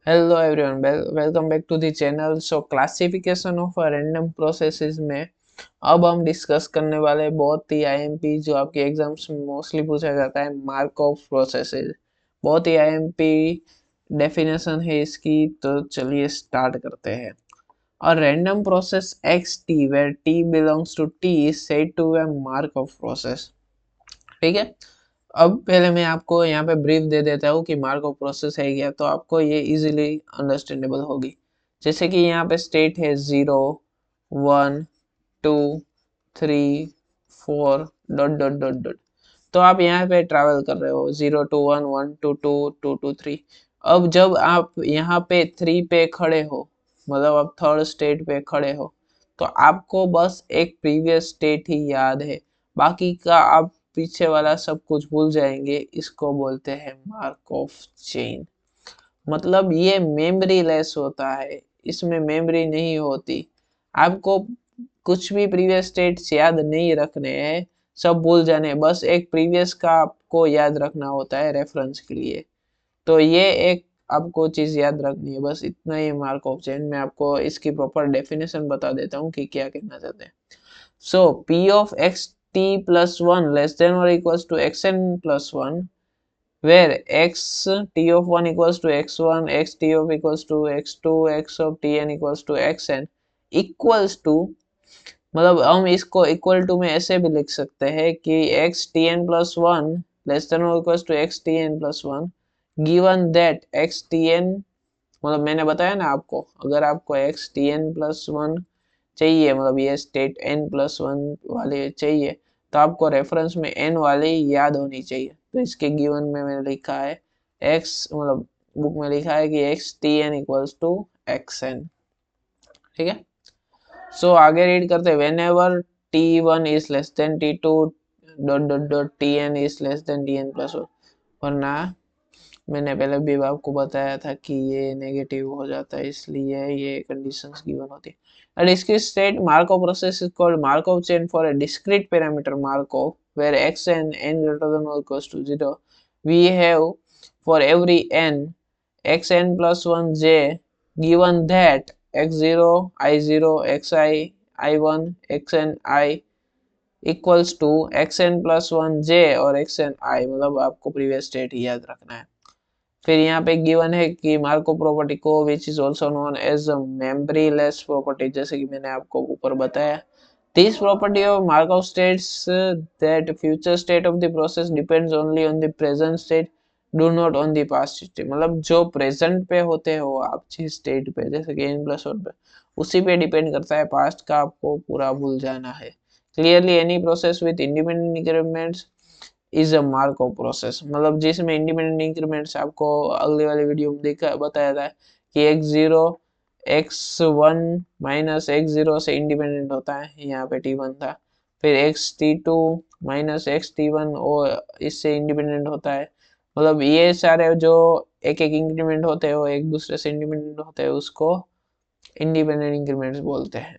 Hello everyone, welcome back to the channel. So classification of random processes में अब हम discuss करने वाले बहुत ही आईएमपी जो आपके एग्जाम्स में मोस्टली पूछा जाता है, मार्कov प्रोसेसेस। बहुत ही आईएमपी डेफिनेशन है इसकी, तो चलिए स्टार्ट करते हैं। A random process xt where t belongs to t is said to be a Markov process। ठीक है। अब पहले मैं आपको यहाँ पे ब्रीफ दे देता हूँ कि मार्कov प्रोसेस है क्या, तो आपको ये इजीली अंडरस्टैंडेबल होगी। जैसे कि यहाँ पे स्टेट है 0 1 2 3 4 डॉट डॉट डॉट डॉट। तो आप यहाँ पे ट्रैवल कर रहे हो 0 to 1 1 to 2 2 to 3। अब जब आप यहाँ पे 3 पे खड़े हो, मतलब आप थर्ड स्टेट पे खड़े हो, तो आपको बस एक प्रीवियस स्टेट ही याद है, बाकी का आप पीछे वाला सब कुछ भूल जाएंगे। इसको बोलते हैं मार्कov चेन। मतलब ये मेमोरी लेस होता है, इसमें मेमोरी नहीं होती। आपको कुछ भी प्रीवियस स्टेट्स याद नहीं रखने हैं, सब भूल जाने, बस एक प्रीवियस का आपको याद रखना होता है रेफरेंस के लिए। तो ये एक आपको चीज याद रखनी है, बस इतना ही मार्कov चेन। मैं आपको इसकी प्रॉपर डेफिनेशन बता देता हूँ कि क्या कहना चाहते हैं। सो p of x t plus 1 less than or equals to xn plus 1, where x t of 1 equals to x1, x t of equals to x2, x of tn equals to xn equals to, मतलब हम इसको equal to में ऐसे भी लिख सकते हैं कि x tn plus 1 less than or equals to x tn plus 1 given that x tn, मतलब मैंने बताया ना आपको, अगर आपको x tn plus 1 चाहिए, मतलब ये स्टेट n प्लस वन वाले चाहिए, तो आपको रेफरेंस में n वाले याद होनी चाहिए। तो इसके गिवन में मैंने लिखा है x, मतलब बुक में लिखा है कि x tn equals to xn। ठीक है। सो आगे रीड करते हैं। Whenever t1 is less than t2 dot dot dot tn is less than tn plus one, वरना मैंने पहले भी आपको बताया था कि ये नेगेटिव हो जाता है, इसलिए ये कंडीशंस गिवन होती है। A discrete state Markov process is called Markov chain for a discrete parameter Markov where x and n greater than or equals to 0. We have for every n xn plus 1 j given that x0 i0 xi i1 xn I equals to xn plus 1 j और xn I, मतलब आपको previous state ही याद रखना है। फिर यहाँ पे given है कि मार्को प्रॉपर्टी को which is also known as memoryless property, जैसे कि मैंने आपको ऊपर बताया। This property of Markov states that future state of the process depends only on the present state, do not on the past state. मतलब जो present पे होते हो आप जिस स्टेट पे, जैसे कि n+1 पे, उसी पे डिपेंड करता है, पास्ट का आपको पूरा भूल जाना है। Clearly any process with independent increments is a Markov process, मतलब जिसमें इंडिपेंडेंट इंक्रीमेंट्स आपको अगले वाले वीडियो में देखा बताया था कि x0 x1 माइनस x0 से इंडिपेंडेंट होता है, यहाँ पे t1 था। फिर xt2 माइनस xt1 और इससे इंडिपेंडेंट होता है। मतलब ये सारे जो एक एक इंक्रीमेंट होते हैं वो एक दूसरे से इंडिपेंडेंट होते हैं, उसको इंडिपेंडेंट इंक्रीमेंट्स बोलते हैं।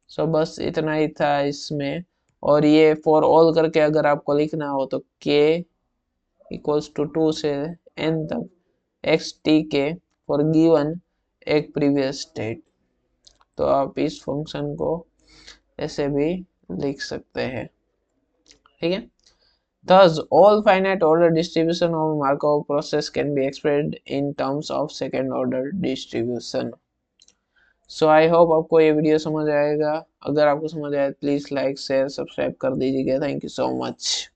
सो बस इतना ही था इसमें। और ये फॉर ऑल करके अगर आपको लिखना हो तो k इक्वल्स टू 2 से n तक एक्स टी के फॉर गिवन एक प्रीवियस स्टेट। तो आप इस फंक्शन को ऐसे भी लिख सकते हैं। ठीक है। Thus, all finite order distribution of Markov process can be expressed in terms of second order distribution. So I hope आपको ये वीडियो समझ आएगा। अगर आपको समझ आए प्लीज लाइक शेयर सब्सक्राइब कर दीजिएगा। Thank you so much.